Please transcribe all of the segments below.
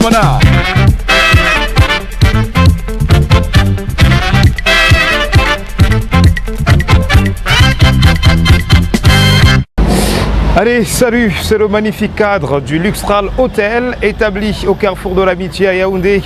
Mona. Allez, salut, c'est le magnifique cadre du Luxral Hotel établi au carrefour de l'Amitié à Yaoundé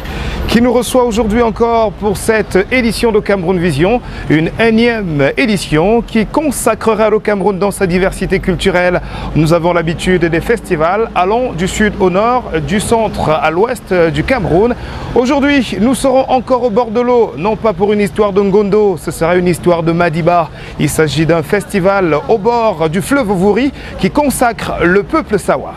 qui nous reçoit aujourd'hui encore pour cette édition de Cameroun Vision, une énième édition qui consacrera le Cameroun dans sa diversité culturelle. Nous avons l'habitude des festivals allant du sud au nord, du centre à l'ouest du Cameroun. Aujourd'hui, nous serons encore au bord de l'eau, non pas pour une histoire de Ngondo, ce sera une histoire de Madiba. Il s'agit d'un festival au bord du fleuve Vouri qui consacre le peuple Sawa.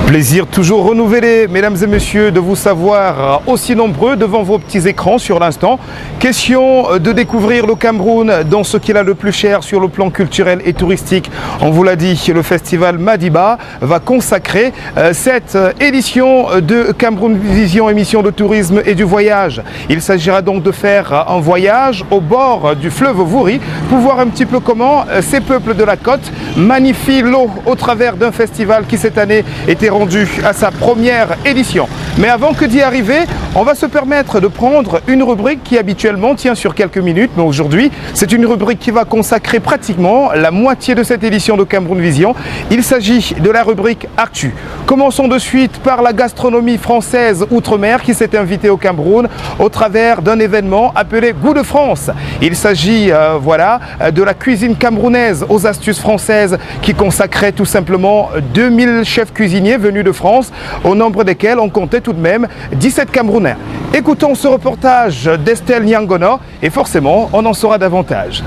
Plaisir toujours renouvelé, mesdames et messieurs, de vous savoir aussi nombreux devant vos petits écrans sur l'instant. Question de découvrir le Cameroun dans ce qu'il a de plus cher sur le plan culturel et touristique. On vous l'a dit, le festival Madiba va consacrer cette édition de Cameroun Vision, émission de tourisme et du voyage. Il s'agira donc de faire un voyage au bord du fleuve Vouri pour voir un petit peu comment ces peuples de la côte magnifient l'eau au travers d'un festival qui cette année était rendu à sa première édition. Mais avant que d'y arriver, on va se permettre de prendre une rubrique qui habituellement tient sur quelques minutes, mais aujourd'hui, c'est une rubrique qui va consacrer pratiquement la moitié de cette édition de Cameroun Vision. Il s'agit de la rubrique Actu. Commençons de suite par la gastronomie française outre-mer qui s'est invitée au Cameroun au travers d'un événement appelé Goût de France. Il s'agit de la cuisine camerounaise aux astuces françaises qui consacrait tout simplement 2000 chefs cuisiniers venus de France, au nombre desquels on comptait tout de même 17 Camerounais. Écoutons ce reportage d'Estelle Nyangono et forcément on en saura davantage.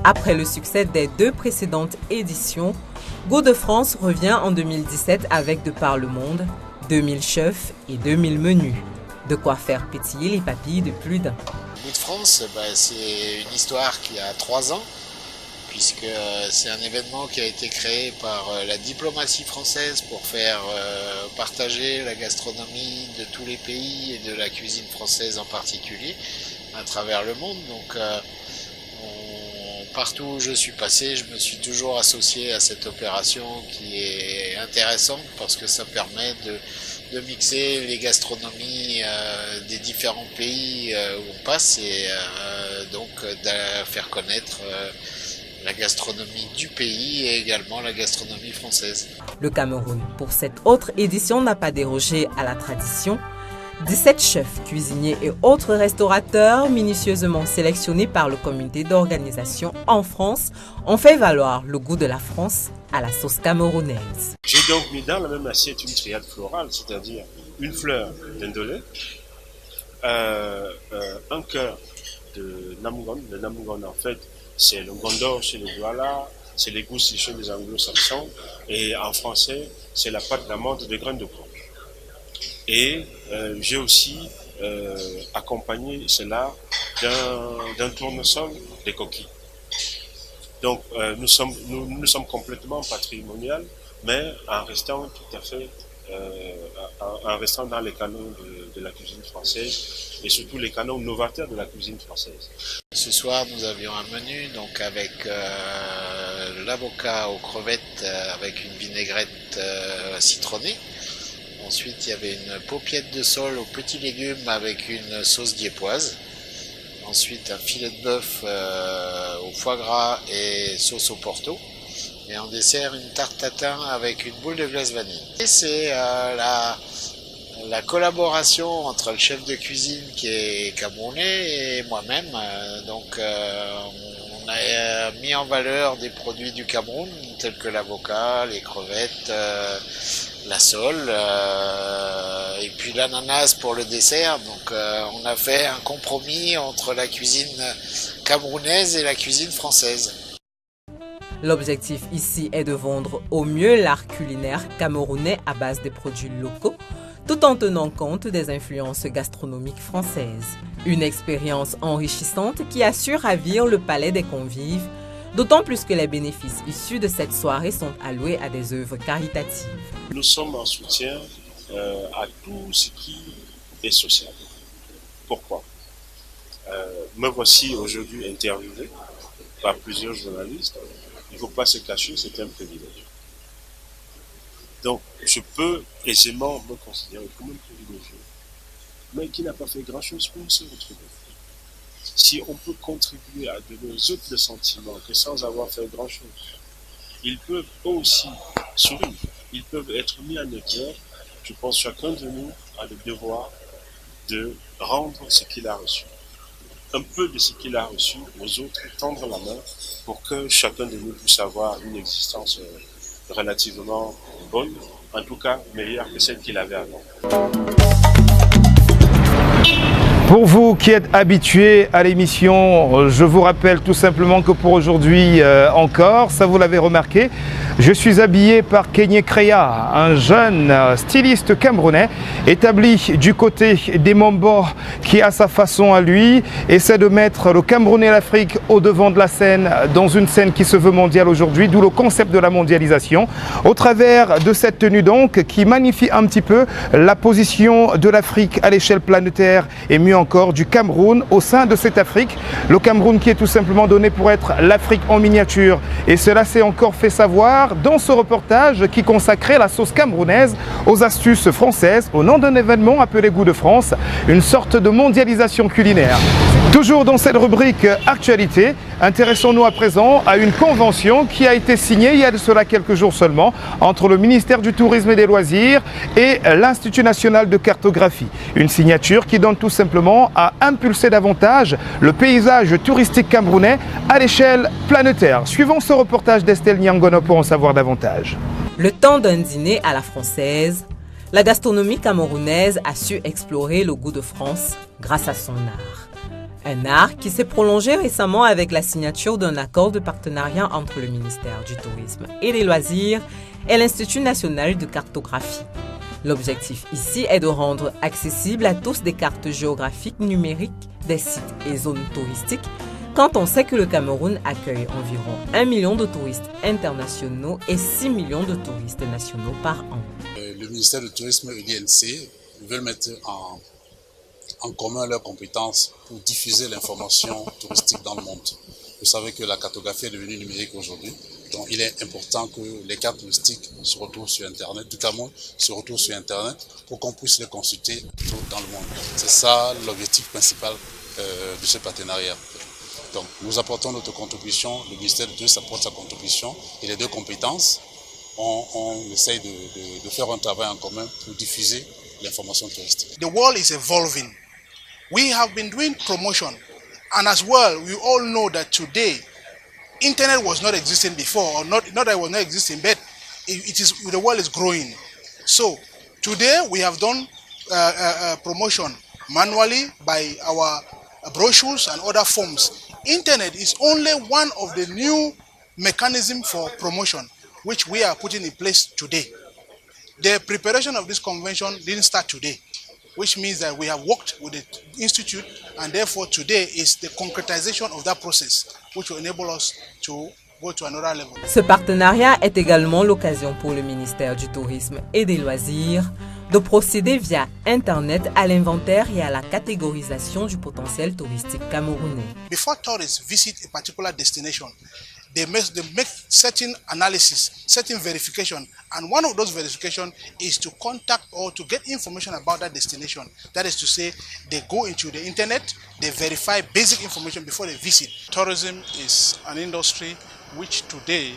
Après le succès des deux précédentes éditions, Goût de France revient en 2017 avec de par le monde 2000 chefs et 2000 menus. De quoi faire pétiller les papilles de plus d'un. Goût de France, c'est une histoire qui a 3 ans, puisque c'est un événement qui a été créé par la diplomatie française pour faire partager la gastronomie de tous les pays et de la cuisine française en particulier à travers le monde. Donc partout où je suis passé, je me suis toujours associé à cette opération qui est intéressante parce que ça permet de mixer les gastronomies des différents pays où on passe et donc de faire connaître la gastronomie du pays et également la gastronomie française. Le Cameroun, pour cette autre édition, n'a pas dérogé à la tradition. 17 chefs, cuisiniers et autres restaurateurs minutieusement sélectionnés par le comité d'organisation en France ont fait valoir le goût de la France à la sauce camerounaise. J'ai donc mis dans la même assiette une triade florale, c'est-à-dire une fleur d'indolé, un cœur de Namungon. Le Namungon, en fait, c'est le Gondor chez le Douala, c'est les gousses chez les anglo-saxons, et en français, c'est la pâte d'amande de graines de coco. Et j'ai aussi accompagné cela d'un tournesol de coquilles. Donc nous sommes complètement patrimonial, mais en restant tout à fait, en restant dans les canons de la cuisine française et surtout les canons novateurs de la cuisine française. Ce soir, nous avions un menu donc avec l'avocat aux crevettes avec une vinaigrette citronnée. Ensuite, il y avait une paupiette de sole aux petits légumes avec une sauce diépoise. Ensuite, un filet de bœuf au foie gras et sauce au porto. Et en dessert, une tarte tatin avec une boule de glace vanille. Et c'est la collaboration entre le chef de cuisine qui est camerounais et moi-même. On a mis en valeur des produits du Cameroun tels que l'avocat, les crevettes, la sole et puis l'ananas pour le dessert. Donc on a fait un compromis entre la cuisine camerounaise et la cuisine française. L'objectif ici est de vendre au mieux l'art culinaire camerounais à base des produits locaux, tout en tenant compte des influences gastronomiques françaises. Une expérience enrichissante qui a su ravir le palais des convives, d'autant plus que les bénéfices issus de cette soirée sont alloués à des œuvres caritatives. Nous sommes en soutien à tout ce qui est social. Pourquoi ? Me voici aujourd'hui interviewé par plusieurs journalistes faut pas se cacher, c'est un privilège. Donc, je peux aisément me considérer comme un privilégié, mais qui n'a pas fait grand-chose pour se retrouver. Si on peut contribuer à donner aux autres le sentiment que sans avoir fait grand-chose, ils peuvent aussi sourire, ils peuvent être mis en œuvre, je pense que chacun de nous a le devoir de rendre ce qu'il a reçu. Un peu de ce qu'il a reçu aux autres, tendre la main pour que chacun de nous puisse avoir une existence relativement bonne, en tout cas meilleure que celle qu'il avait avant. Pour vous qui êtes habitués à l'émission, je vous rappelle tout simplement que pour aujourd'hui encore, ça vous l'avez remarqué, je suis habillé par Kenyé Créa, un jeune styliste camerounais établi du côté des Mambo qui, à sa façon à lui, essaie de mettre le Cameroun et l'Afrique au devant de la scène, dans une scène qui se veut mondiale aujourd'hui, d'où le concept de la mondialisation, au travers de cette tenue donc qui magnifie un petit peu la position de l'Afrique à l'échelle planétaire et mieux encore du Cameroun au sein de cette Afrique. Le Cameroun qui est tout simplement donné pour être l'Afrique en miniature. Et cela s'est encore fait savoir dans ce reportage qui consacrait la sauce camerounaise aux astuces françaises au nom d'un événement appelé Goût de France, une sorte de mondialisation culinaire. Toujours dans cette rubrique Actualité, intéressons-nous à présent à une convention qui a été signée il y a de cela quelques jours seulement entre le ministère du Tourisme et des Loisirs et l'Institut national de cartographie. Une signature qui donne tout simplement à impulser davantage le paysage touristique camerounais à l'échelle planétaire. Suivons ce reportage d'Estelle Nyangono pour en savoir davantage. Le temps d'un dîner à la française, la gastronomie camerounaise a su explorer le goût de France grâce à son art. Un art qui s'est prolongé récemment avec la signature d'un accord de partenariat entre le ministère du Tourisme et des Loisirs et l'Institut national de cartographie. L'objectif ici est de rendre accessibles à tous des cartes géographiques numériques des sites et zones touristiques quand on sait que le Cameroun accueille environ 1 million de touristes internationaux et 6 millions de touristes nationaux par an. Le ministère du Tourisme et l'INC veulent mettre en commun leurs compétences pour diffuser l'information touristique dans le monde. Vous savez que la cartographie est devenue numérique aujourd'hui, donc il est important que les cartes touristiques se retrouvent sur Internet, du Cameroun se retrouvent sur Internet pour qu'on puisse les consulter dans le monde. C'est ça l'objectif principal de ce partenariat. Donc nous apportons notre contribution, le ministère du Tourisme apporte sa contribution et les deux compétences, on essaye de faire un travail en commun pour diffuser l'information touristique. The world is evolving. We have been doing promotion, and as well, we all know that today, internet was not existing before, or not that it was not existing, but the world is growing. So today we have done promotion manually by our brochures and other forms. Internet is only one of the new mechanisms for promotion, which we are putting in place today. The preparation of this convention didn't start today, which means that we have worked with the Institute, and therefore today is the concretization of that process, which will enable us to go to another level. Ce partenariat est également l'occasion pour le ministère du Tourisme et des Loisirs de procéder via Internet à l'inventaire et à la catégorisation du potentiel touristique camerounais. Before tourists visit a particular destination, they make certain analysis, certain verification, and one of those verification is to contact or to get information about that destination. That is to say, they go into the internet, they verify basic information before they visit. Tourism is an industry which today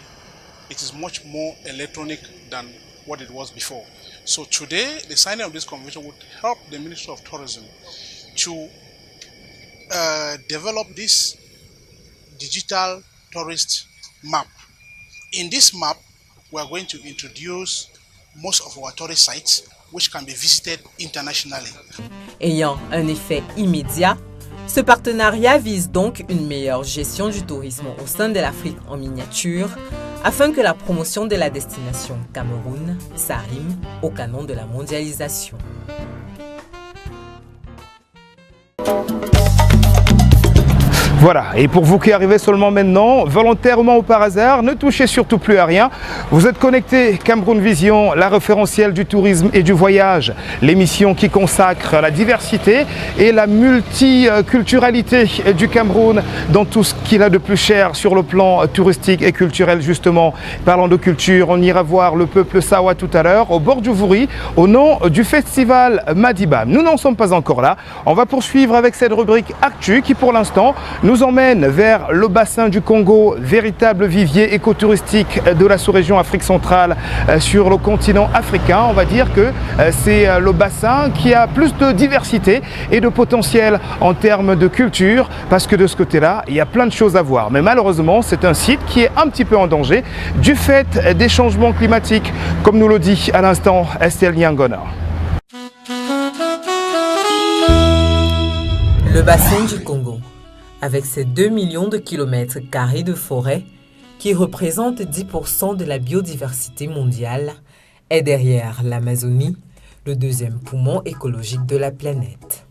it is much more electronic than what it was before. So today, the signing of this convention would help the Ministry of Tourism to develop this digital tourist map. In this map, we are going to introduce most of our tourist sites which can be visited internationally. Ayant un effet immédiat, ce partenariat vise donc une meilleure gestion du tourisme au sein de l'Afrique en miniature afin que la promotion de la destination Cameroun s'arrime au canon de la mondialisation. Voilà, et pour vous qui arrivez seulement maintenant, volontairement ou par hasard, ne touchez surtout plus à rien. Vous êtes connecté Cameroun Vision, la référentielle du tourisme et du voyage, l'émission qui consacre la diversité et la multiculturalité du Cameroun dans tout ce qu'il a de plus cher sur le plan touristique et culturel justement. Parlant de culture, on ira voir le peuple Sawa tout à l'heure au bord du Vouri au nom du festival Madibam. Nous n'en sommes pas encore là, on va poursuivre avec cette rubrique Actu qui pour l'instant nous emmène vers le bassin du Congo, véritable vivier écotouristique de la sous-région Afrique centrale sur le continent africain. On va dire que c'est le bassin qui a plus de diversité et de potentiel en termes de culture parce que de ce côté-là, il y a plein de choses à voir. Mais malheureusement, c'est un site qui est un petit peu en danger du fait des changements climatiques, comme nous le dit à l'instant Estelle Nyangona. Le bassin du Congo, avec ses 2 millions de kilomètres carrés de forêt, qui représentent 10% de la biodiversité mondiale, est derrière l'Amazonie, le deuxième poumon écologique de la planète.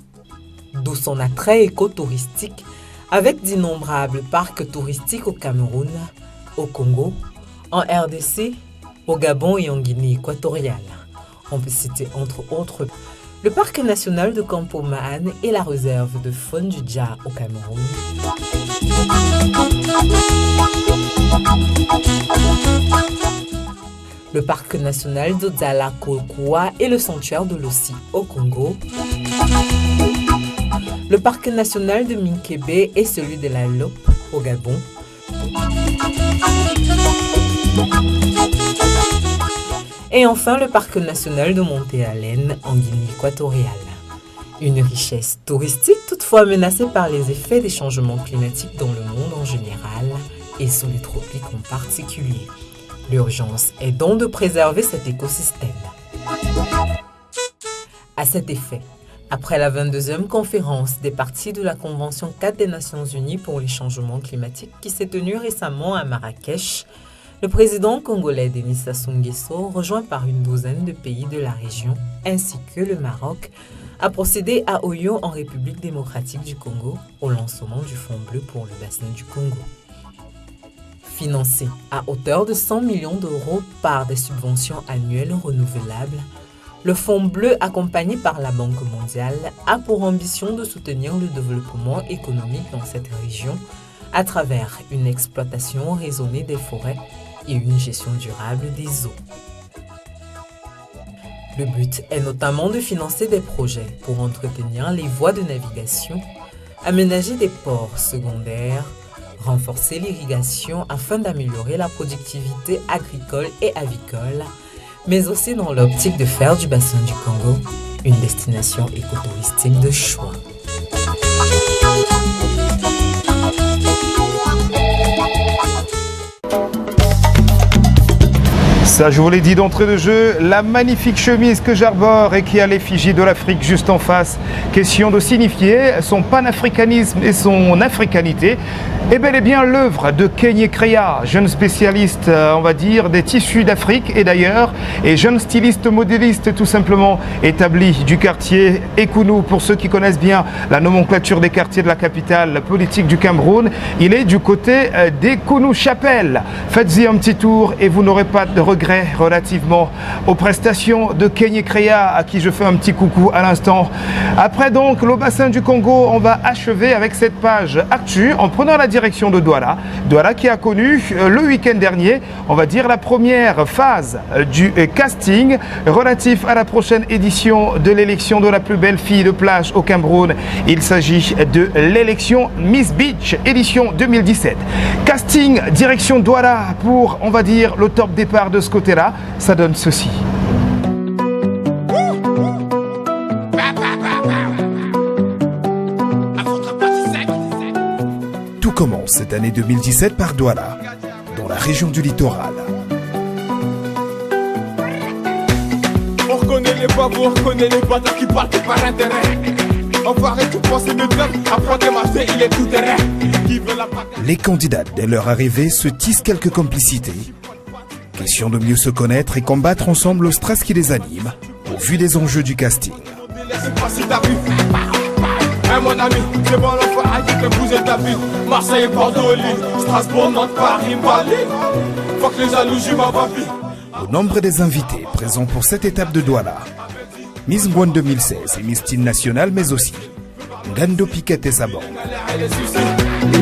D'où son attrait écotouristique, avec d'innombrables parcs touristiques au Cameroun, au Congo, en RDC, au Gabon et en Guinée équatoriale. On peut citer entre autres le parc national de Campo-Maan et la réserve de faune du Dja au Cameroun. Le parc national de Dzala-Kokwa et le sanctuaire de Lossi au Congo. Le parc national de Minkébé et celui de la Lope au Gabon. Et enfin, le parc national de Monté-Allen en Guinée équatoriale. Une richesse touristique toutefois menacée par les effets des changements climatiques dans le monde en général et sous les tropiques en particulier. L'urgence est donc de préserver cet écosystème. À cet effet, après la 22e conférence des parties de la Convention 4 des Nations Unies pour les changements climatiques qui s'est tenue récemment à Marrakech, le président congolais Denis Sassou Nguesso, rejoint par une douzaine de pays de la région, ainsi que le Maroc, a procédé à Oyo en République démocratique du Congo au lancement du Fonds bleu pour le bassin du Congo. Financé à hauteur de 100 millions d'euros par des subventions annuelles renouvelables, le Fonds bleu, accompagné par la Banque mondiale, a pour ambition de soutenir le développement économique dans cette région à travers une exploitation raisonnée des forêts et une gestion durable des eaux. Le but est notamment de financer des projets pour entretenir les voies de navigation, aménager des ports secondaires, renforcer l'irrigation afin d'améliorer la productivité agricole et avicole, mais aussi dans l'optique de faire du bassin du Congo une destination écotouristique de choix. Ça, je vous l'ai dit d'entrée de jeu, la magnifique chemise que j'arbore et qui a l'effigie de l'Afrique juste en face. Question de signifier son panafricanisme et son africanité est bel et bien l'œuvre de Kenyé Créa, jeune spécialiste, on va dire, des tissus d'Afrique et d'ailleurs, et jeune styliste modéliste tout simplement établi du quartier Ekounou. Pour ceux qui connaissent bien la nomenclature des quartiers de la capitale politique du Cameroun, il est du côté d'Ekounou Chapelle. Faites-y un petit tour et vous n'aurez pas de regret relativement aux prestations de Kenyé Créa, à qui je fais un petit coucou à l'instant. Après donc le bassin du Congo, on va achever avec cette page Actu en prenant la direction de Douala. Douala qui a connu le week-end dernier, on va dire, la première phase du casting relatif à la prochaine édition de l'élection de la plus belle fille de plage au Cameroun. Il s'agit de l'élection Miss Beach édition 2017. Casting direction Douala pour, on va dire, le top départ de ce côté-là, ça donne ceci. Tout commence cette année 2017 par Douala, dans la région du littoral. On reconnaît les babous, on reconnaît les bâtards qui partent par intérêt. On va arrêter de penser de club, après démasser, il est tout terrain. Les candidats, dès leur arrivée, se tissent quelques complicités. Question de mieux se connaître et combattre ensemble le stress qui les anime, au vu des enjeux du casting. Hey mon ami, c'est bon l'enfant, arrête de bouger ta ville. Marseille, Bordeaux, Lille, Strasbourg, Nantes, Paris, Bali. Faut que les jaloux jouent ma papille. Au nombre des invités présents pour cette étape de Douala, Miss Ngwan 2016 et Miss Teen National, mais aussi Ngando Piquet et sa bande.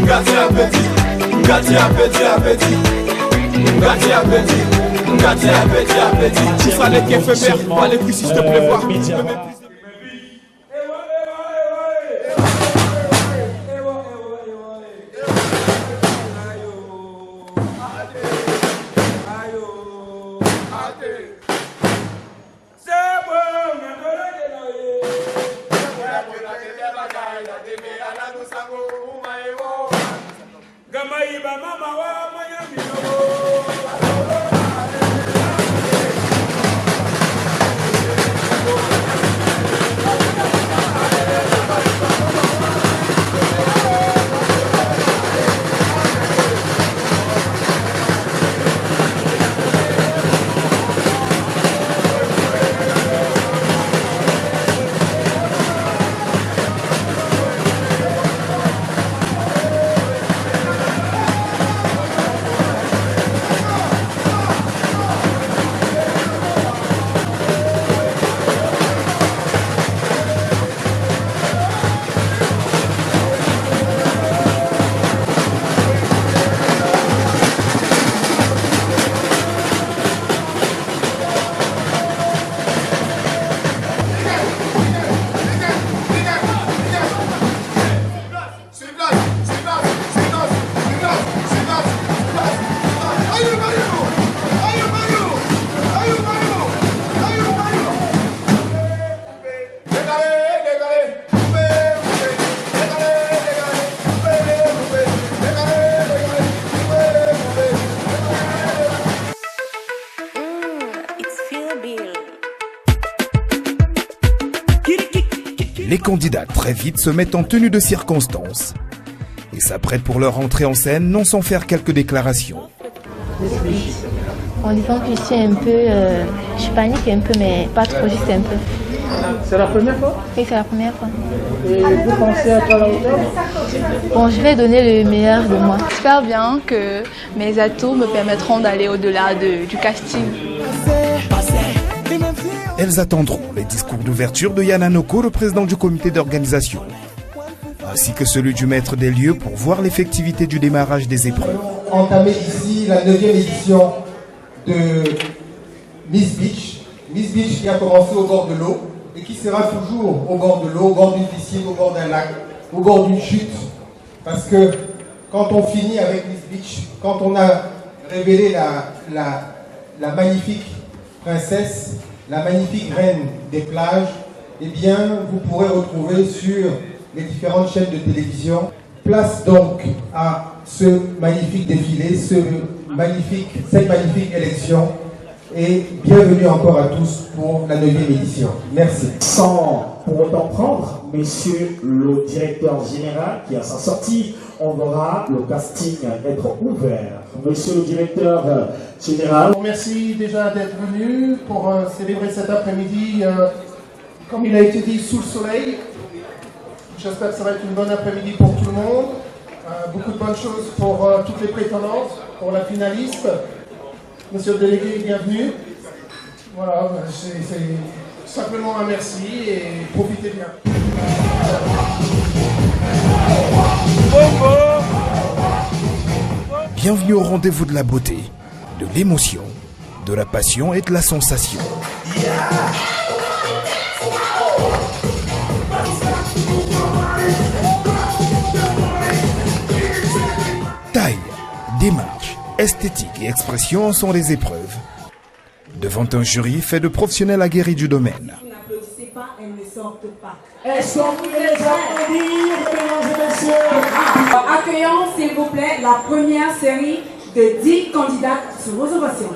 Ngati appétit, Ngati appétit, appétit. Ngati appétit, Ngati appétit, appétit. Tu seras les qui éphémères, pas les plus si je te plais voir. Les candidats très vite se mettent en tenue de circonstance et s'apprêtent pour leur entrée en scène, non sans faire quelques déclarations. En disant que je suis un peu, je panique un peu, mais pas trop, juste un peu. C'est la première fois? Oui, c'est la première fois. Et vous pensez être à la hauteur? Bon, je vais donner le meilleur de moi. J'espère bien que mes atouts me permettront d'aller au-delà du casting. Elles attendront les discours d'ouverture de Yana Noko, le président du comité d'organisation, ainsi que celui du maître des lieux pour voir l'effectivité du démarrage des épreuves. Nous allons entamer ici la 9e édition de Miss Beach. Miss Beach qui a commencé au bord de l'eau et qui sera toujours au bord de l'eau, au bord d'une piscine, au bord d'un lac, au bord d'une chute. Parce que quand on finit avec Miss Beach, quand on a révélé la magnifique princesse, la magnifique reine des plages, eh bien, vous pourrez retrouver sur les différentes chaînes de télévision. Place donc à ce magnifique défilé, cette magnifique élection, et bienvenue encore à tous pour la 9e édition. Merci. Sans pour autant prendre, monsieur le directeur général qui a sa sortie, on verra le casting être ouvert. Monsieur le directeur général. Merci déjà d'être venu pour célébrer cet après-midi, comme il a été dit, sous le soleil. J'espère que ça va être une bonne après-midi pour tout le monde. Beaucoup de bonnes choses pour toutes les prétendantes, pour la finaliste. Monsieur le délégué, bienvenue. Voilà, c'est simplement un merci et profitez bien. Bienvenue au rendez-vous de la beauté, de l'émotion, de la passion et de la sensation. Taille, démarche, esthétique et expression en sont les épreuves. Devant un jury fait de professionnels aguerris du domaine. Vous n'applaudissez pas, elles ne sortent pas. Est-ce qu'on peut les applaudir, mesdames et messieurs? Accueillons, s'il vous plaît, la première série de 10 candidates sous vos ovations.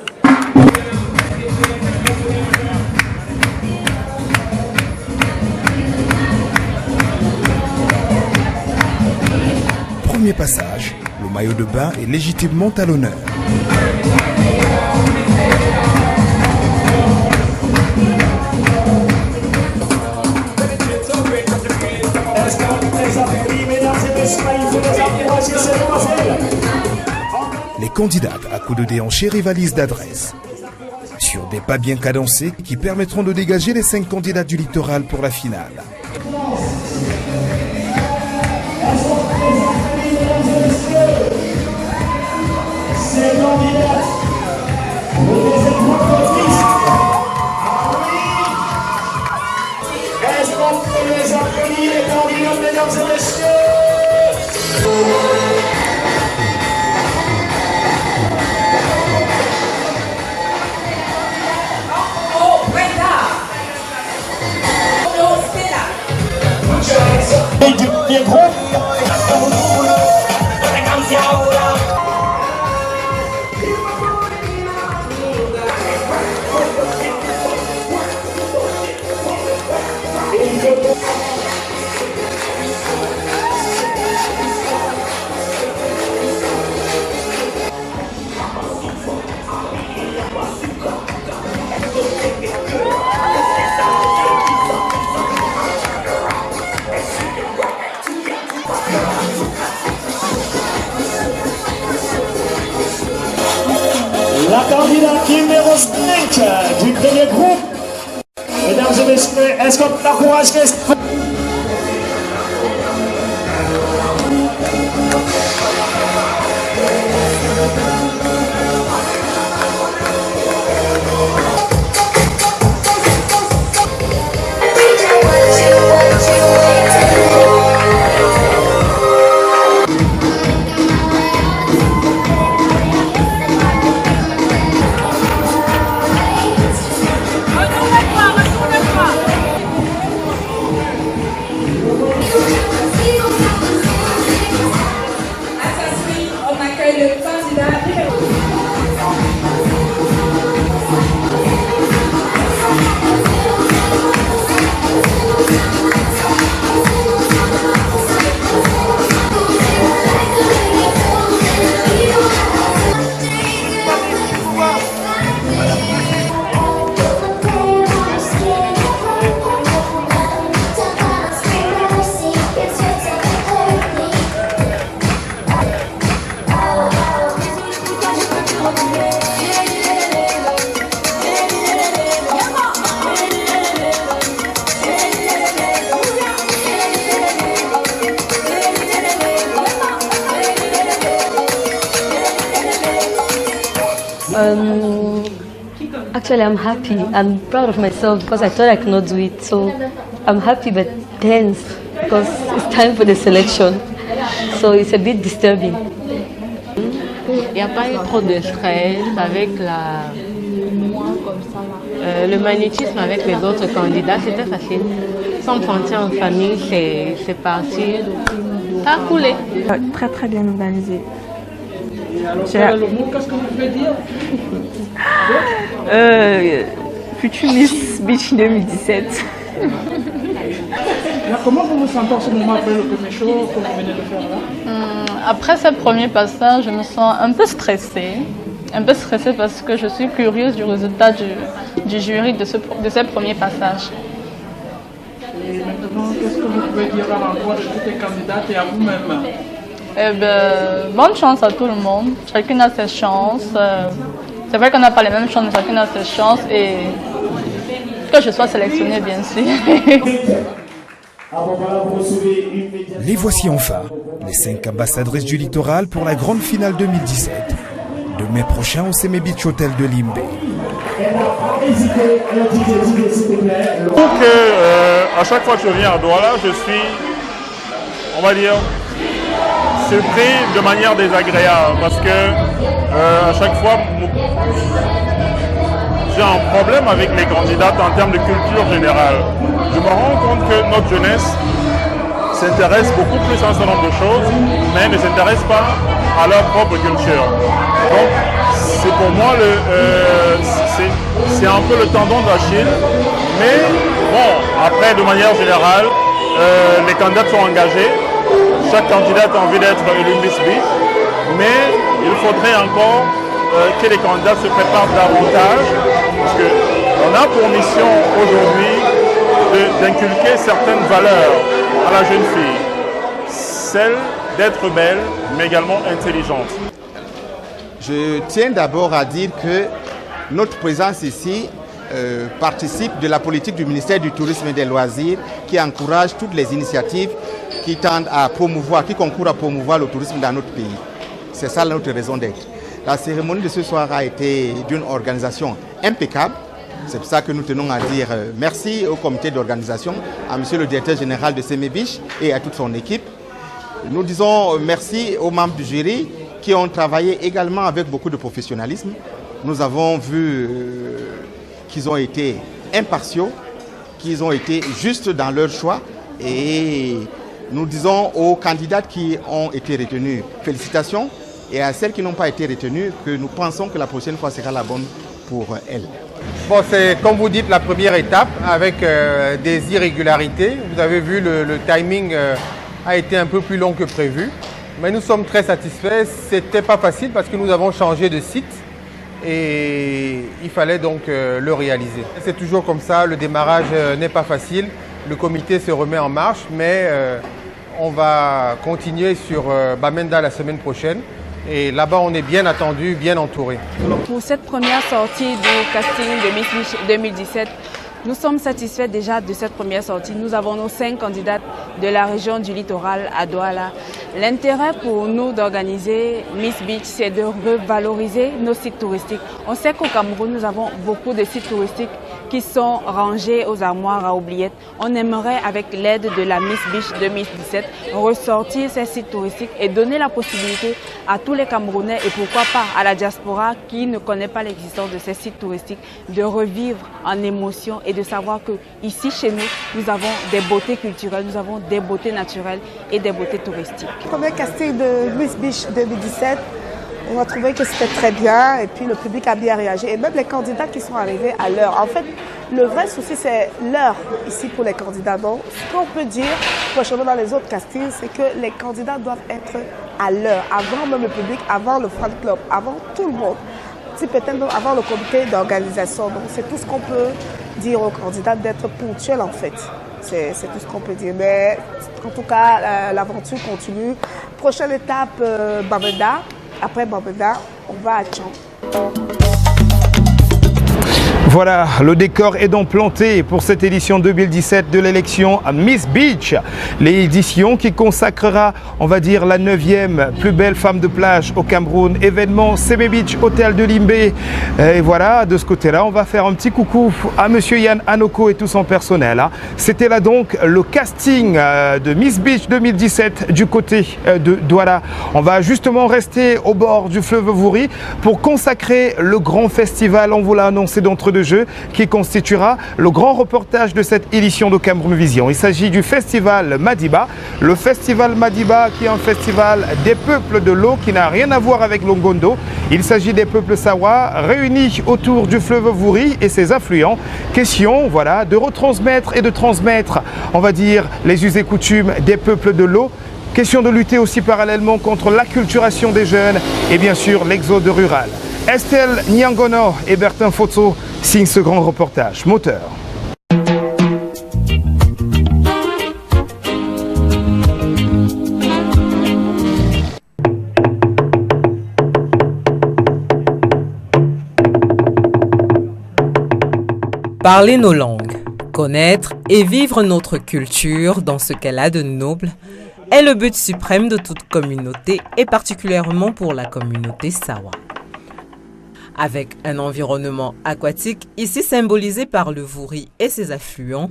Premier passage, le maillot de bain est légitimement à l'honneur. Let's go. Les candidates à coups de déhanché rivalisent d'adresse sur des pas bien cadencés qui permettront de dégager les 5 candidats du littoral pour la finale. La candidate numéro 5 du premier groupe. Mesdames et messieurs, est-ce qu'on peut encourager Actually, I'm happy. I'm proud of myself because I thought I could not do it. So I'm happy but tense because it's time for the selection. So it's a bit disturbing. Il n'y a pas eu trop de stress avec le magnétisme avec les autres candidats. C'était facile. Sans me sentir en famille, c'est parti. Ça a coulé. Très très bien organisé. Alors, le mot, qu'est-ce que vous pouvez dire Futur Miss Beach 2017. Alors, comment vous vous sentez en ce moment après le premier show que vous venez de faire là? Après ce premier passage, je me sens un peu stressée. Un peu stressée parce que je suis curieuse du résultat du jury de ce premier passage. Et maintenant, qu'est-ce que vous pouvez dire à l'endroit de toutes les candidates et à vous-même? Bonne chance à tout le monde. Chacune a ses chances. C'est vrai qu'on n'a pas les mêmes chances, mais chacune a ses chances et que je sois sélectionnée, bien sûr. Les voici enfin, les 5 ambassadrices du littoral pour la grande finale 2017. De mai prochain au Seme Beach Hotel de Limbe. Donc, à chaque fois que je viens à Douala, je suis, on va dire, surpris de manière désagréable parce que à chaque fois j'ai un problème avec les candidates en termes de culture générale. Je me rends compte que notre jeunesse s'intéresse beaucoup plus à un certain nombre de choses, mais ne s'intéresse pas à leur propre culture. Donc c'est pour moi c'est un peu le tendon d'Achille, mais bon, après de manière générale, les candidates sont engagées. Chaque candidate a envie d'être élu Miss Beach, mais il faudrait encore que les candidats se préparent davantage, parce qu'on a pour mission aujourd'hui d'inculquer certaines valeurs à la jeune fille. Celle d'être belle, mais également intelligente. Je tiens d'abord à dire que notre présence ici participe de la politique du ministère du Tourisme et des Loisirs qui encourage toutes les initiatives qui tendent à promouvoir, qui concourent à promouvoir le tourisme dans notre pays. C'est ça notre raison d'être. La cérémonie de ce soir a été d'une organisation impeccable. C'est pour ça que nous tenons à dire merci au comité d'organisation, à monsieur le directeur général de Semebiche et à toute son équipe. Nous disons merci aux membres du jury qui ont travaillé également avec beaucoup de professionnalisme. Nous avons vu qu'ils ont été impartiaux, qu'ils ont été justes dans leur choix et nous disons aux candidates qui ont été retenues félicitations et à celles qui n'ont pas été retenues que nous pensons que la prochaine fois sera la bonne pour elles. Bon, c'est comme vous dites la première étape avec des irrégularités. Vous avez vu le timing a été un peu plus long que prévu. Mais nous sommes très satisfaits. C'était pas facile parce que nous avons changé de site et il fallait donc le réaliser. C'est toujours comme ça, le démarrage n'est pas facile. Le comité se remet en marche, mais on va continuer sur Bamenda la semaine prochaine. Et là-bas, on est bien attendu, bien entouré. Pour cette première sortie du casting de Miss Beach 2017, nous sommes satisfaits déjà de cette première sortie. Nous avons nos 5 candidates de la région du littoral à Douala. L'intérêt pour nous d'organiser Miss Beach, c'est de revaloriser nos sites touristiques. On sait qu'au Cameroun, nous avons beaucoup de sites touristiques qui sont rangés aux armoires à oubliettes. On aimerait, avec l'aide de la Miss Beach 2017, ressortir ces sites touristiques et donner la possibilité à tous les Camerounais et pourquoi pas à la diaspora qui ne connaît pas l'existence de ces sites touristiques de revivre en émotion et de savoir que ici chez nous, nous avons des beautés culturelles, nous avons des beautés naturelles et des beautés touristiques. Le premier casting de Miss Beach 2017, on a trouvé que c'était très bien et puis le public a bien réagi et même les candidats qui sont arrivés à l'heure. En fait, le vrai souci c'est l'heure ici pour les candidats. Donc, ce qu'on peut dire, prochainement dans les autres castings, c'est que les candidats doivent être à l'heure, avant même le public, avant le fan club, avant tout le monde. Si peut-être avant le comité d'organisation. Donc c'est tout ce qu'on peut dire aux candidats, d'être ponctuels en fait. C'est tout ce qu'on peut dire. Mais en tout cas, l'aventure continue. Prochaine étape, Bamenda. Après Bamenda, on va à Tchang. Voilà, le décor est donc planté pour cette édition 2017 de l'élection Miss Beach. L'édition qui consacrera, on va dire, la 9e plus belle femme de plage au Cameroun. Événement Semebiche, hôtel de Limbé. Et voilà, de ce côté-là, on va faire un petit coucou à monsieur Yann Anoko et tout son personnel. C'était là donc le casting de Miss Beach 2017 du côté de Douala. On va justement rester au bord du fleuve Vouri pour consacrer le grand festival, on vous l'a annoncé d'entre deux jeux, qui constituera le grand reportage de cette édition de Cameroun Vision. Il s'agit du festival Madiba. Le festival Madiba qui est un festival des peuples de l'eau qui n'a rien à voir avec l'Ongondo. Il s'agit des peuples Sawa réunis autour du fleuve Vouri et ses affluents. Question, voilà, de retransmettre et de transmettre, on va dire, les us et coutumes des peuples de l'eau. Question de lutter aussi parallèlement contre l'acculturation des jeunes et bien sûr l'exode rural. Estelle Nyangono et Bertin Fotso signent ce grand reportage. Moteur. Parler nos langues, connaître et vivre notre culture dans ce qu'elle a de noble est le but suprême de toute communauté et particulièrement pour la communauté Sawa. Avec un environnement aquatique ici symbolisé par le Vouri et ses affluents,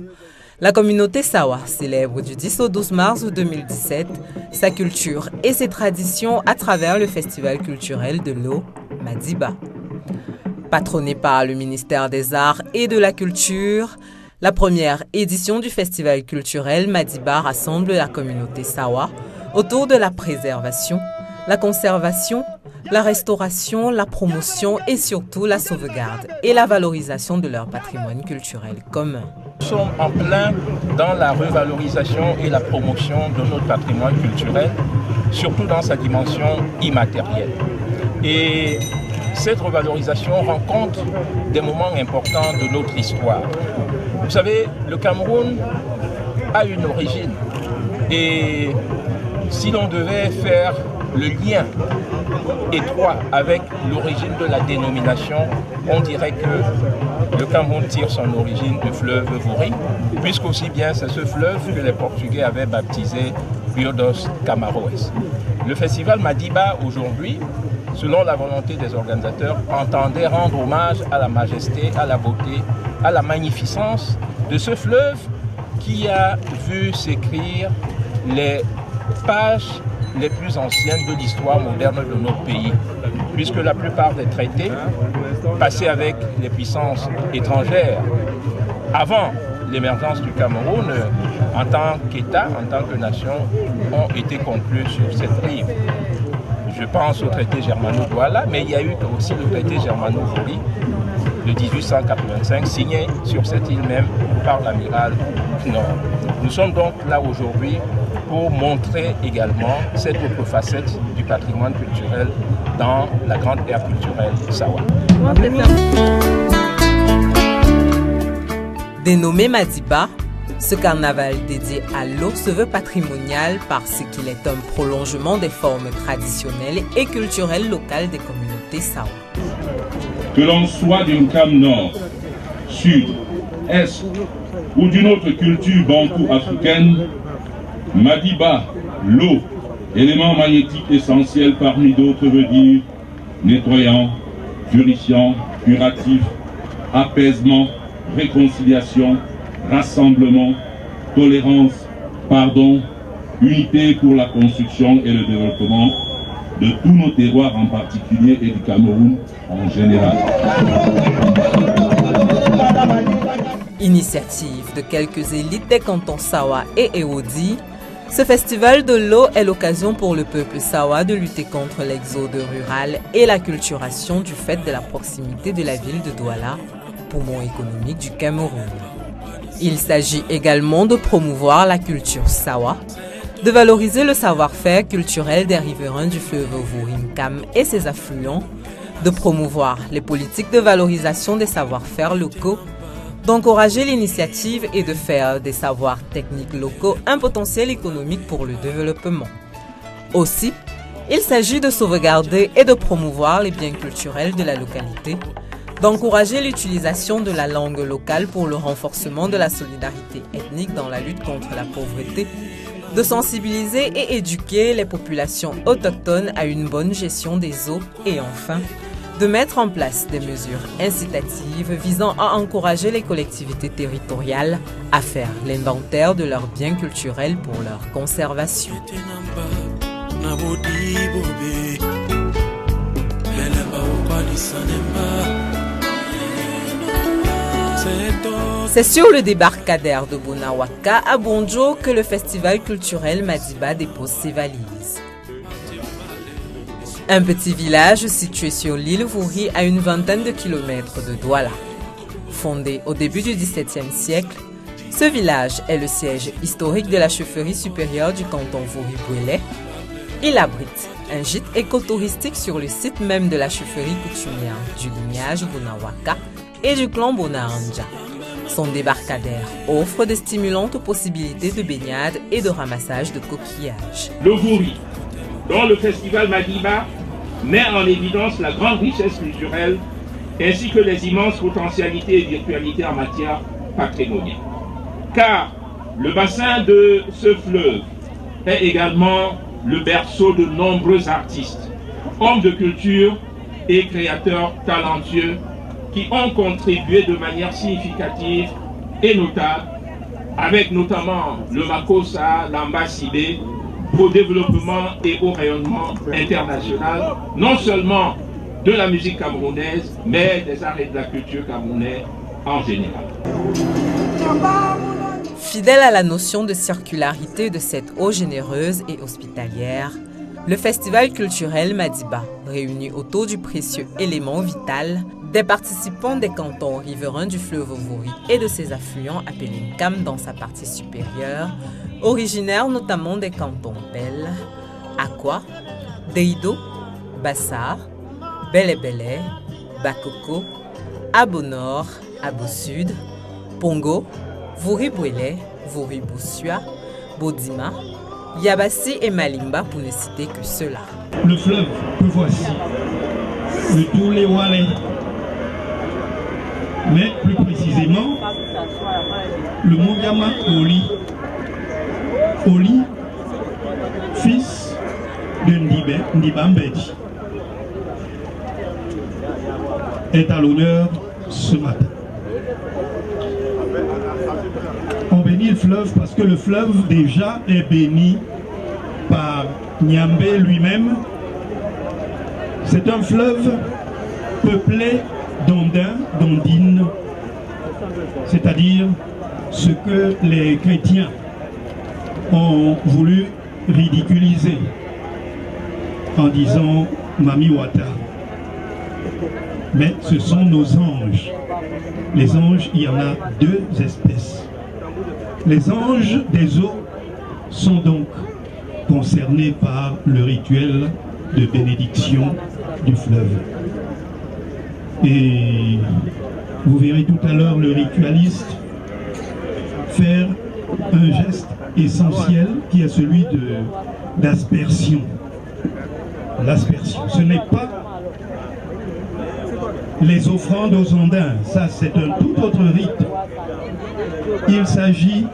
la communauté Sawa célèbre du 10 au 12 mars 2017 sa culture et ses traditions à travers le festival culturel de l'eau Madiba. Patronné par le ministère des Arts et de la Culture, la première édition du festival culturel Madiba rassemble la communauté Sawa autour de la préservation, la conservation, la restauration, la promotion et surtout la sauvegarde et la valorisation de leur patrimoine culturel commun. Nous sommes en plein dans la revalorisation et la promotion de notre patrimoine culturel, surtout dans sa dimension immatérielle. Et cette revalorisation rend compte des moments importants de notre histoire. Vous savez, le Cameroun a une origine et si l'on devait faire le lien étroit avec l'origine de la dénomination, on dirait que le Cameroun tire son origine du fleuve Vouri, puisqu'aussi bien c'est ce fleuve que les Portugais avaient baptisé Rio dos Camaroes. Le festival Madiba aujourd'hui, selon la volonté des organisateurs, entendait rendre hommage à la majesté, à la beauté, à la magnificence de ce fleuve qui a vu s'écrire les pages les plus anciennes de l'histoire moderne de notre pays, puisque la plupart des traités passés avec les puissances étrangères avant l'émergence du Cameroun en tant qu'État, en tant que nation, ont été conclus sur cette rive. Je pense au traité Germano-Douala, mais il y a eu aussi le traité Germano-Vouri de 1885, signé sur cette île même par l'amiral Knorr. Nous sommes donc là aujourd'hui pour montrer également cette autre facette du patrimoine culturel dans la grande aire culturelle Sawa. Dénommé Madiba, ce carnaval dédié à l'eau se veut patrimonial parce qu'il est un prolongement des formes traditionnelles et culturelles locales des communautés Sawa. Que l'on soit d'une came nord, sud, est ou d'une autre culture bantou africaine, Madiba, l'eau, élément magnétique essentiel parmi d'autres veut dire nettoyant, purifiant, curatif, apaisement, réconciliation, rassemblement, tolérance, pardon, unité pour la construction et le développement de tous nos terroirs en particulier et du Cameroun en général. Initiative de quelques élites des cantons Sawa et Eodi, ce festival de l'eau est l'occasion pour le peuple Sawa de lutter contre l'exode rural et l'acculturation du fait de la proximité de la ville de Douala, poumon économique du Cameroun. Il s'agit également de promouvoir la culture Sawa, de valoriser le savoir-faire culturel des riverains du fleuve Vourinkam et ses affluents, de promouvoir les politiques de valorisation des savoir-faire locaux, d'encourager l'initiative et de faire des savoirs techniques locaux un potentiel économique pour le développement. Aussi, il s'agit de sauvegarder et de promouvoir les biens culturels de la localité, d'encourager l'utilisation de la langue locale pour le renforcement de la solidarité ethnique dans la lutte contre la pauvreté, de sensibiliser et éduquer les populations autochtones à une bonne gestion des eaux et enfin, de mettre en place des mesures incitatives visant à encourager les collectivités territoriales à faire l'inventaire de leurs biens culturels pour leur conservation. C'est sur le débarcadère de Bonawaka à Bonjo que le festival culturel Madiba dépose ses valises. Un petit village situé sur l'île Vouri à une vingtaine de kilomètres de Douala. Fondé au début du XVIIe siècle, ce village est le siège historique de la chefferie supérieure du canton Vouri-Bouélé. Il abrite un gîte écotouristique sur le site même de la chefferie coutumière du lignage Bonawaka et du clan Bonaranja. Son débarcadère offre de stimulantes possibilités de baignade et de ramassage de coquillages. Le Vouri, dont le festival Madiba met en évidence la grande richesse culturelle ainsi que les immenses potentialités et virtualités en matière patrimoniale. Car le bassin de ce fleuve est également le berceau de nombreux artistes, hommes de culture et créateurs talentueux qui ont contribué de manière significative et notable, avec notamment le Makossa, Lamba Sibé, au développement et au rayonnement international, non seulement de la musique camerounaise, mais des arts et de la culture camerounaise en général. Fidèle à la notion de circularité de cette eau généreuse et hospitalière, le festival culturel Madiba réunit autour du précieux élément vital des participants des cantons riverains du fleuve Vouri et de ses affluents appelés Nkam dans sa partie supérieure, originaires notamment des cantons Bel, Akwa, Deido, Bassar, Bele-Bele, Bakoko, Abo Nord, Abo Sud, Pongo, Vouri-Bouélé, Vouri-Boussua, Bodima, Yabassi et Malimba pour ne citer que cela. Le fleuve que voici, le Toulé Walais, mais plus précisément le Mouyama Oli. Oli, fils de Ndiba Mbedi, est à l'honneur ce matin. On bénit le fleuve parce que le fleuve déjà est béni par Nyambé lui-même. C'est un fleuve peuplé d'ondins, d'ondines, c'est-à-dire ce que les chrétiens ont voulu ridiculiser en disant Mami Wata. Mais ce sont nos anges. Les anges, il y en a deux espèces. Les anges des eaux sont donc concernés par le rituel de bénédiction du fleuve. Et vous verrez tout à l'heure le ritualiste faire un geste essentiel qui est celui d'aspersion. L'aspersion, ce n'est pas les offrandes aux ondins, ça c'est un tout autre rite. Il s'agit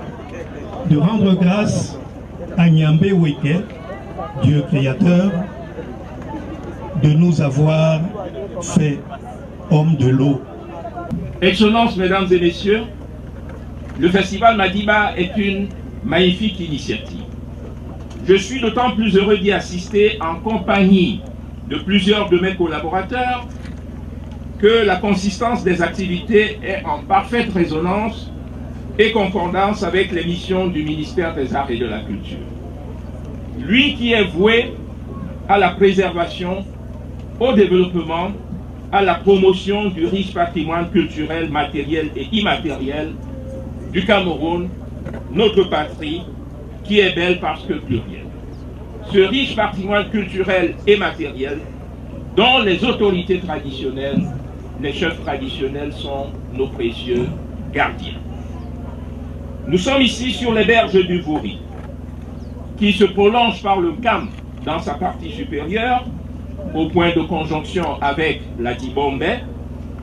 de rendre grâce à Nyambé Weke, Dieu créateur, de nous avoir fait hommes de l'eau. Excellences, mesdames et messieurs, le festival Madiba est une magnifique initiative. Je suis d'autant plus heureux d'y assister en compagnie de plusieurs de mes collaborateurs que la consistance des activités est en parfaite résonance et concordance avec les missions du ministère des Arts et de la Culture. Lui qui est voué à la préservation, au développement, à la promotion du riche patrimoine culturel, matériel et immatériel du Cameroun, notre patrie, qui est belle parce que plurielle. Ce riche patrimoine culturel et matériel dont les autorités traditionnelles, les chefs traditionnels sont nos précieux gardiens. Nous sommes ici sur les berges du Vouri, qui se prolonge par le Cam dans sa partie supérieure, au point de conjonction avec la Dibombe,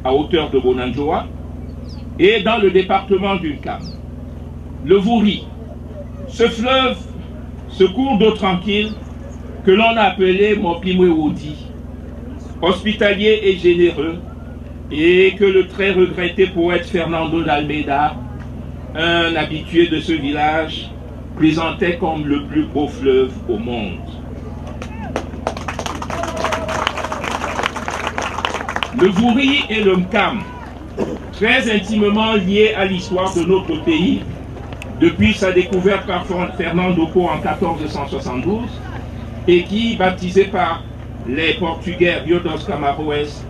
à hauteur de Bonanjoa, et dans le département du Cam. Le Vouri, ce fleuve, ce cours d'eau tranquille que l'on a appelé Mopimwewoudi, hospitalier et généreux, et que le très regretté poète Fernando d'Almeida, un habitué de ce village, présentait comme le plus beau fleuve au monde. Le Vouri et le Mkam, très intimement liés à l'histoire de notre pays, depuis sa découverte par Fernando Po en 1472, et qui, baptisé par les Portugais Rio dos Camaroes,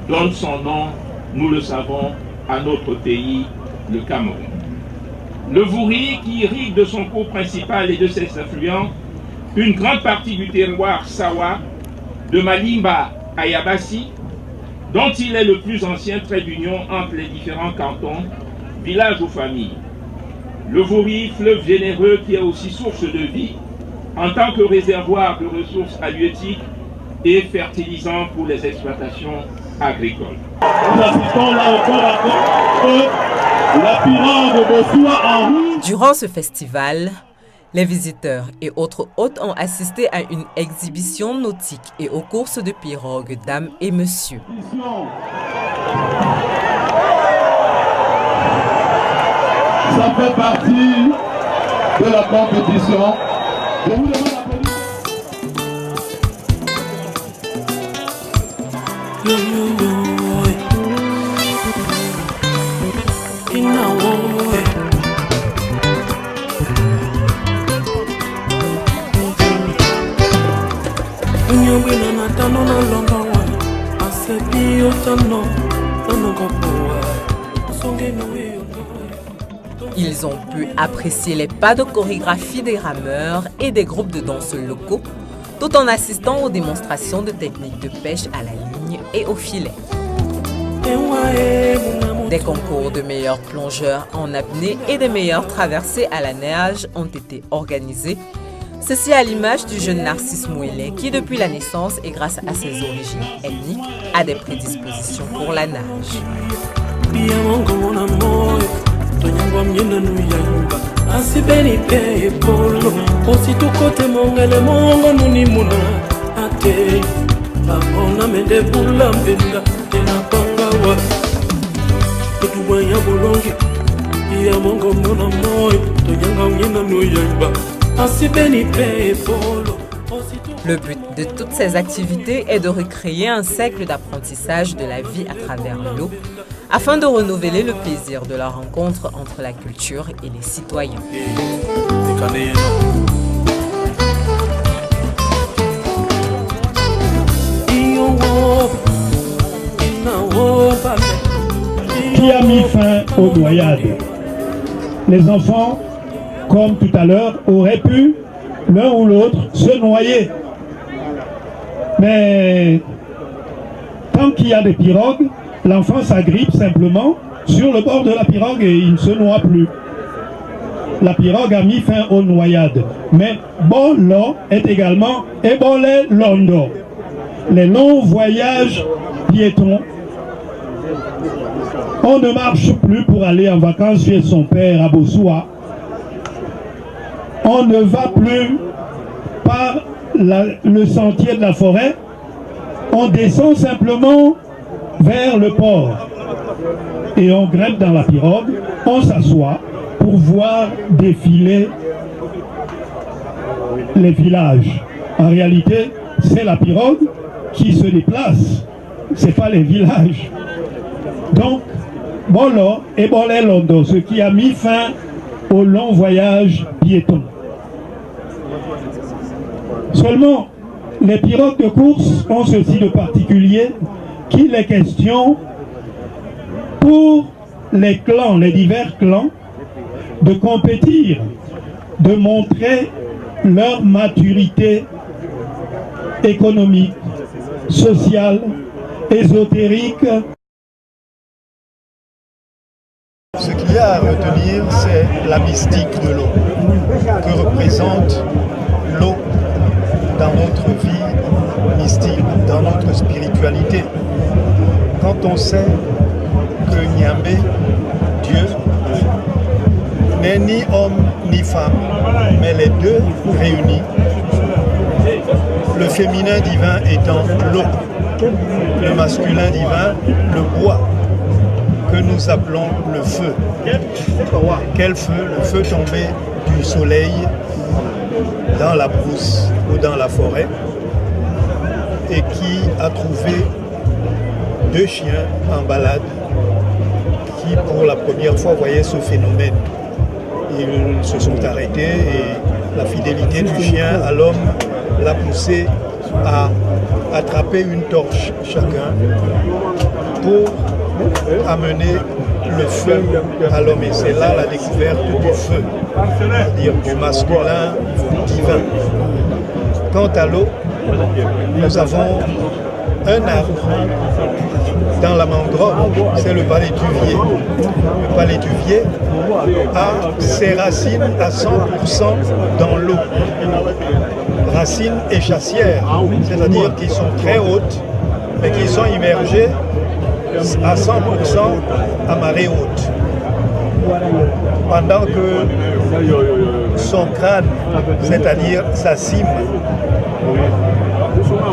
donne son nom, nous le savons, à notre pays, le Cameroun. Le Vouri, qui irrigue de son cours principal et de ses affluents une grande partie du terroir Sawa, de Malimba à Yabassi, dont il est le plus ancien trait d'union entre les différents cantons, villages ou familles. Le Vouri, fleuve généreux qui est aussi source de vie, en tant que réservoir de ressources halieutiques et fertilisant pour les exploitations agricoles. Nous assistons là encore la pirogue de soie en rouge. Durant ce festival, les visiteurs et autres hôtes ont assisté à une exhibition nautique et aux courses de pirogues dames et messieurs. Ça fait partie de la compétition. Je vous demande Ils ont pu apprécier les pas de chorégraphie des rameurs et des groupes de danse locaux, tout en assistant aux démonstrations de techniques de pêche à la ligne et au filet. Des concours de meilleurs plongeurs en apnée et des meilleures traversées à la nage ont été organisés, Ceci à l'image du jeune Narcisse Mouelet qui, depuis la naissance et grâce à ses origines ethniques, a des prédispositions pour la nage. Le but de toutes ces activités est de recréer un cercle d'apprentissage de la vie à travers l'eau, afin de renouveler le plaisir de la rencontre entre la culture et les citoyens. Qui a mis fin aux noyades? Les enfants, comme tout à l'heure, auraient pu, l'un ou l'autre, se noyer. Mais tant qu'il y a des pirogues, l'enfant s'agrippe simplement sur le bord de la pirogue et il ne se noie plus. La pirogue a mis fin aux noyades. Mais Bolo est également Ebole Londo. Les longs voyages piétons. On ne marche plus pour aller en vacances chez son père à Bossoua. On ne va plus par le sentier de la forêt. On descend simplement vers le port. Et on grimpe dans la pirogue, on s'assoit pour voir défiler les villages. En réalité, c'est la pirogue qui se déplace, ce n'est pas les villages. Donc, Bolo et Bolé Londo, ce qui a mis fin au long voyage piéton. Seulement, les pirogues de course ont ceci de particulier qu'il est question pour les clans, les divers clans, de compétir, de montrer leur maturité économique, sociale, ésotérique. Ce qu'il y a à retenir, c'est la mystique de l'eau, que représente l'eau dans notre vie mystique, dans notre spiritualité. Quand on sait que Nyambé, Dieu, n'est ni homme ni femme, mais les deux réunis, le féminin divin étant l'eau, le masculin divin, le bois, que nous appelons le feu. Quel feu? Le feu tombé du soleil dans la brousse ou dans la forêt et qui a trouvé deux chiens en balade qui pour la première fois voyaient ce phénomène. Ils se sont arrêtés et la fidélité du chien à l'homme l'a poussé à attraper une torche chacun pour amener le feu à l'homme. Et c'est là la découverte du feu, c'est-à-dire du masculin divin. Quant à l'eau, nous avons un arbre dans la mangrove, c'est le palétuvier. Le palétuvier a ses racines à 100% dans l'eau. Racines échassières, c'est-à-dire qui sont très hautes, mais qui sont immergées à 100% à marée haute. Pendant que son crâne, c'est-à-dire sa cime,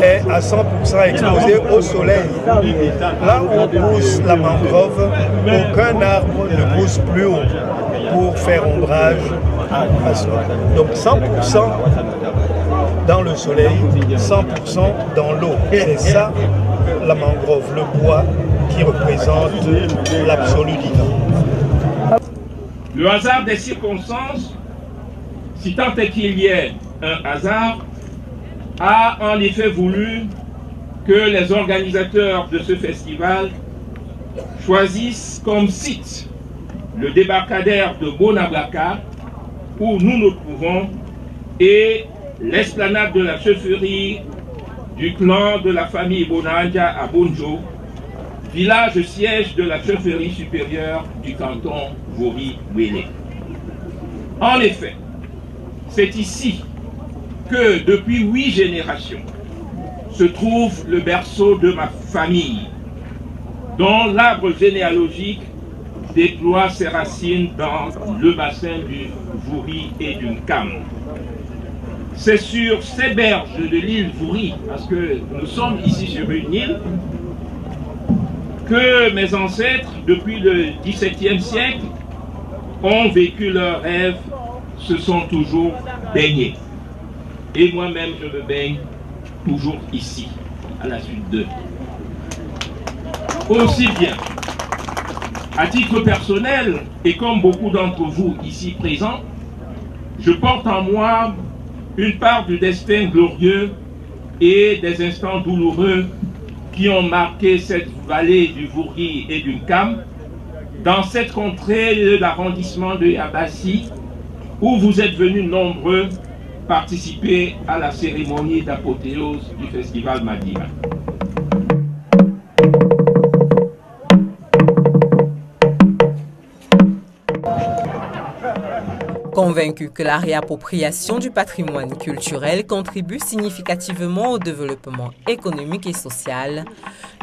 est à 100% exposé au soleil. Là où pousse la mangrove, aucun arbre ne pousse plus haut pour faire ombrage à cela. Donc 100% dans le soleil, 100% dans l'eau. C'est ça la mangrove, le bois qui représente l'absolu divin. Le hasard des circonstances, si tant est qu'il y ait un hasard, a en effet voulu que les organisateurs de ce festival choisissent comme site le débarcadère de Bonablaka, où nous nous trouvons, et l'esplanade de la chaufferie du clan de la famille Bonanja à Bonjo, village siège de la chaufferie supérieure du canton Vori-Wélé. En effet, c'est ici que depuis 8 générations se trouve le berceau de ma famille, dont l'arbre généalogique déploie ses racines dans le bassin du Vouri et du Nkam. C'est sur ces berges de l'île Vouri, parce que nous sommes ici sur une île, que mes ancêtres, depuis le XVIIe siècle, ont vécu leurs rêves, se sont toujours baignés. Et moi-même, je me baigne toujours ici, à la suite d'eux. Aussi bien, à titre personnel, et comme beaucoup d'entre vous ici présents, je porte en moi une part du destin glorieux et des instants douloureux qui ont marqué cette vallée du Vouri et du Nkam, dans cette contrée de l'arrondissement de Yabassi, où vous êtes venus nombreux participer à la cérémonie d'apothéose du festival Madiba. Convaincu que la réappropriation du patrimoine culturel contribue significativement au développement économique et social,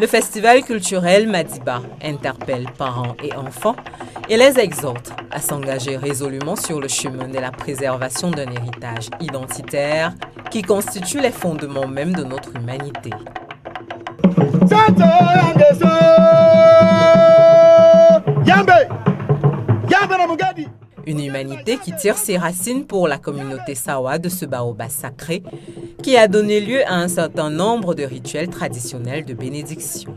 le festival culturel Madiba interpelle parents et enfants et les exhorte à s'engager résolument sur le chemin de la préservation d'un héritage identitaire qui constitue les fondements même de notre humanité. Une humanité qui tire ses racines pour la communauté Sawa de ce baobab sacré qui a donné lieu à un certain nombre de rituels traditionnels de bénédiction.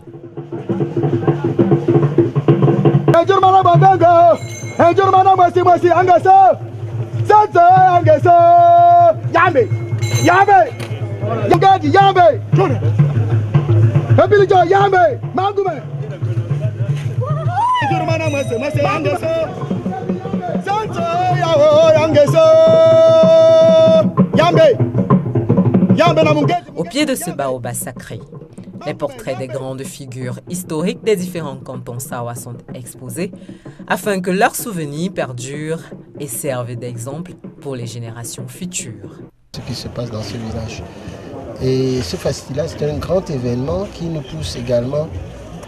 Au pied de ce baobab sacré, les portraits des grandes figures historiques des différents cantons Sawa sont exposés afin que leurs souvenirs perdurent et servent d'exemple pour les générations futures. Ce qui se passe dans ce village. Et ce festival, c'est un grand événement qui nous pousse également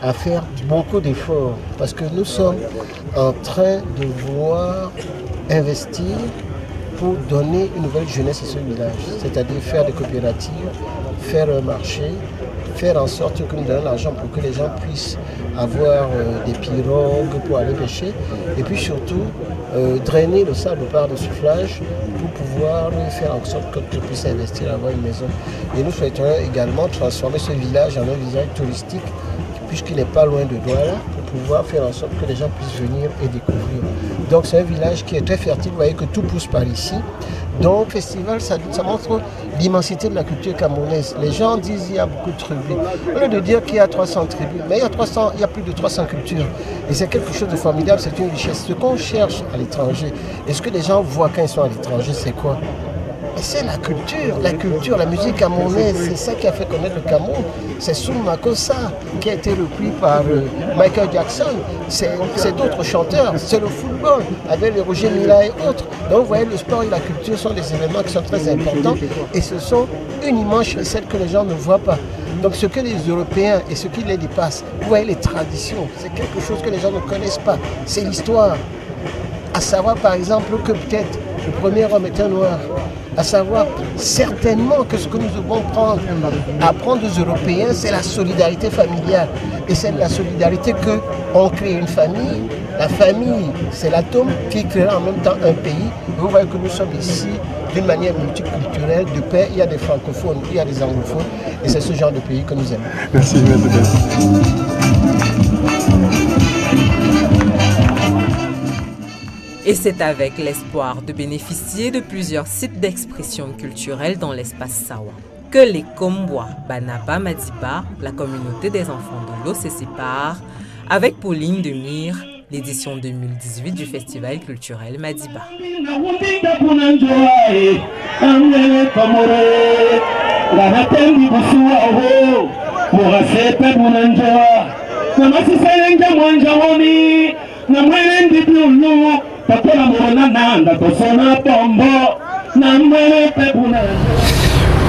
à faire beaucoup d'efforts parce que nous sommes en train de vouloir investir pour donner une nouvelle jeunesse à ce village, c'est-à-dire faire des coopératives, faire un marché, faire en sorte que nous donnons l'argent pour que les gens puissent avoir des pirogues pour aller pêcher et puis surtout drainer le sable par le soufflage pour pouvoir faire en sorte que tu puisses investir, avoir une maison. Et nous souhaitons également transformer ce village en un village touristique puisqu'il n'est pas loin de Douala, pour pouvoir faire en sorte que les gens puissent venir et découvrir. Donc c'est un village qui est très fertile, vous voyez que tout pousse par ici. Donc le festival, ça montre l'immensité de la culture camerounaise. Les gens disent qu'il y a beaucoup de tribus. Au lieu de dire qu'il y a 300 tribus, mais il y a plus de 300 cultures. Et c'est quelque chose de formidable, c'est une richesse. Ce qu'on cherche à l'étranger, et ce que les gens voient quand ils sont à l'étranger, c'est quoi? C'est la culture, la musique camerounaise, c'est ça qui a fait connaître le Cameroun. C'est Soul Makossa qui a été repris par Michael Jackson, c'est d'autres chanteurs, c'est le football avec les Roger Mila et autres. Donc vous voyez, le sport et la culture sont des éléments qui sont très importants et ce sont une immense recette que les gens ne voient pas. Donc ce que les Européens et ce qui les dépasse, vous voyez les traditions, c'est quelque chose que les gens ne connaissent pas, c'est l'histoire. À savoir par exemple que peut-être le premier homme était noir. À savoir certainement que ce que nous devons apprendre aux Européens, c'est la solidarité familiale. Et c'est la solidarité qu'on crée une famille. La famille, c'est l'atome qui créera en même temps un pays. Vous voyez que nous sommes ici d'une manière multiculturelle, de paix. Il y a des francophones, il y a des anglophones. Et c'est ce genre de pays que nous aimons. Merci, merci. Et c'est avec l'espoir de bénéficier de plusieurs sites d'expression culturelle dans l'espace Sawa que les Kombois Banaba Madiba, la communauté des enfants de l'eau, se séparent avec pour ligne de mire l'édition 2018 du Festival culturel Madiba. Tapola mona nanda tosona pombo na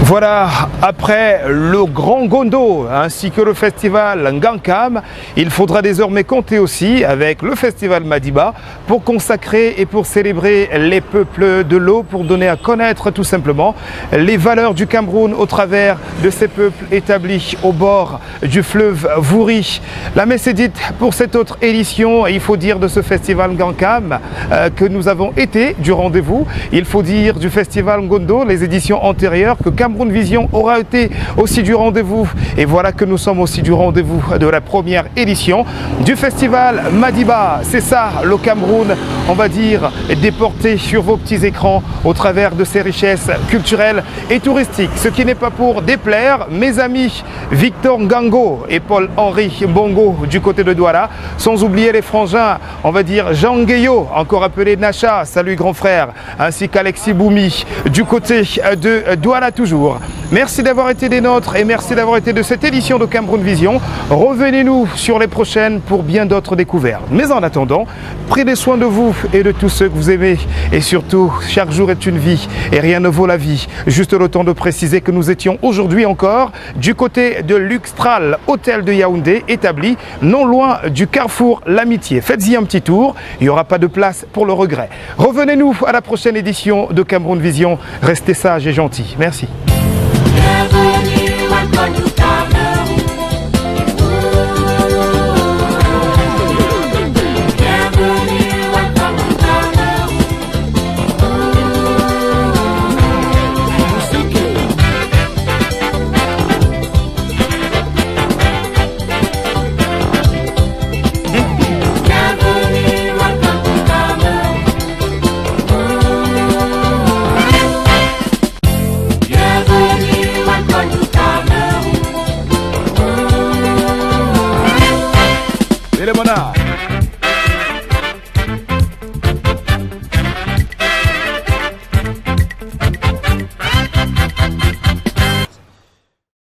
Voilà, après le Grand Gondo ainsi que le festival Ngankam, il faudra désormais compter aussi avec le festival Madiba pour consacrer et pour célébrer les peuples de l'eau, pour donner à connaître tout simplement les valeurs du Cameroun au travers de ces peuples établis au bord du fleuve Vouri. La messe est dite pour cette autre édition, il faut dire de ce festival Ngankam que nous avons été du rendez-vous. Il faut dire du festival Ngondo, les éditions antérieures, que Cameroun Vision aura été aussi du rendez-vous. Et voilà que nous sommes aussi du rendez-vous de la première édition du festival Madiba. C'est ça le Cameroun, on va dire, déporté sur vos petits écrans au travers de ses richesses culturelles et touristiques. Ce qui n'est pas pour déplaire mes amis Victor Ngango et Paul-Henri Bongo du côté de Douala, sans oublier les frangins, on va dire Jean Gueyo, encore appelé Nacha, salut grand frère, ainsi qu'Alexis Boumi du côté de Douala toujours. Merci d'avoir été des nôtres et merci d'avoir été de cette édition de Cameroun Vision. Revenez-nous sur les prochaines pour bien d'autres découvertes. Mais en attendant, prenez soin de vous et de tous ceux que vous aimez. Et surtout, chaque jour est une vie et rien ne vaut la vie. Juste le temps de préciser que nous étions aujourd'hui encore du côté de l'Uxtral Hôtel de Yaoundé, établi non loin du carrefour L'Amitié. Faites-y un petit tour, il n'y aura pas de place pour le regret. Revenez-nous à la prochaine édition de Cameroun Vision. Restez sages et gentils. Merci. Et le bonheur.